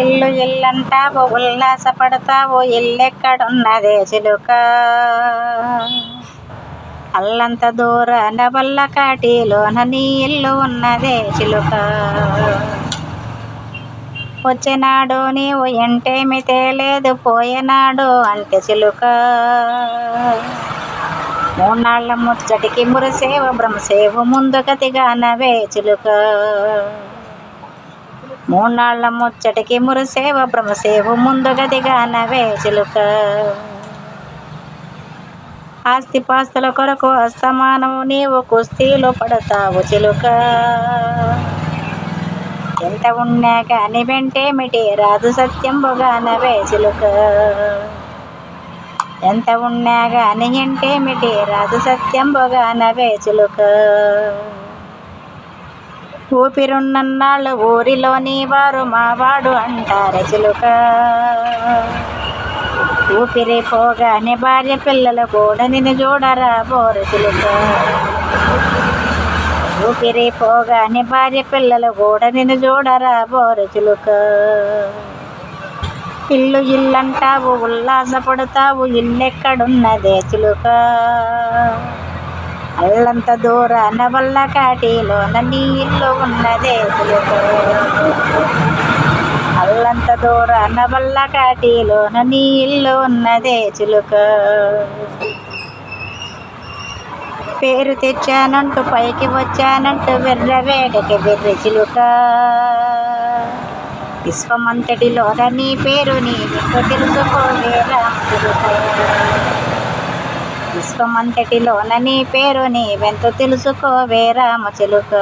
ఇల్లు ఇల్లంటావో ఉల్లాసపడతావో ఇల్లెక్కడున్నదే చిలుక, అల్లంత దూరాన వల్ల కాటిలోన నీ ఇల్లు ఉన్నదే చిలుక. వచ్చినాడు నీవు ఎంటేమి తేలేదు పోయేనాడు అంటే చిలుక, మూనాళ్ళ ముచ్చటికి మురిసేవ భ్రమసేవు ముందు గతిగానవే చిలుక. మూనాళ్ళ ముచ్చటికి మురిసేవ భ్రమసేవు ముందు గదిగానవే చిలుక. ఆస్తిపాస్తుల కొరకు అస్తమానము నీవు కుస్తీలు పడతావు చిలుక, ఎంత ఉన్నా కాని వెంటేమిటి రాదు సత్యంబుగానవే చిలుక. ఎంత ఉన్నా గాని ఎంటేమిటి రాదు సత్యంబుగానవే చిలుక. ఊపిరున్నన్నాళ్ళు ఊరిలోని వారు మావాడు అంటారు చిలుక, ఊపిరి పోగానే భార్య పిల్లలు కూడా నిన్ను చూడరా బోరు చిలుక. ఊపిరి పోగానే భార్య పిల్లలు కూడా నిన్ను చూడరా బోరు చిలుక. ఇల్లు ఇల్లంటావు ఉల్లాసపడతావు ఇల్లెక్కడున్నదే చిలుక, అల్లంత దూరాన వల్ల కాటిలోన నీ ఇల్లు ఉన్నదే చిలుక. అల్లంత దూరాన వల్ల కాటిలోన నీ ఇల్లు ఉన్నదే చిలుక. పేరు తెచ్చానంటూ పైకి వచ్చానంటూ వెర్రవేగకి వెర్రి చిలుక, విశ్వమంతటిలోన నీ పేరు నీవెంతో తెలుసుకోవే రామ చిలుక. విశ్వమంతటిలోన నీ పేరు నీవెంతో తెలుసుకోవే రామ చిలుక.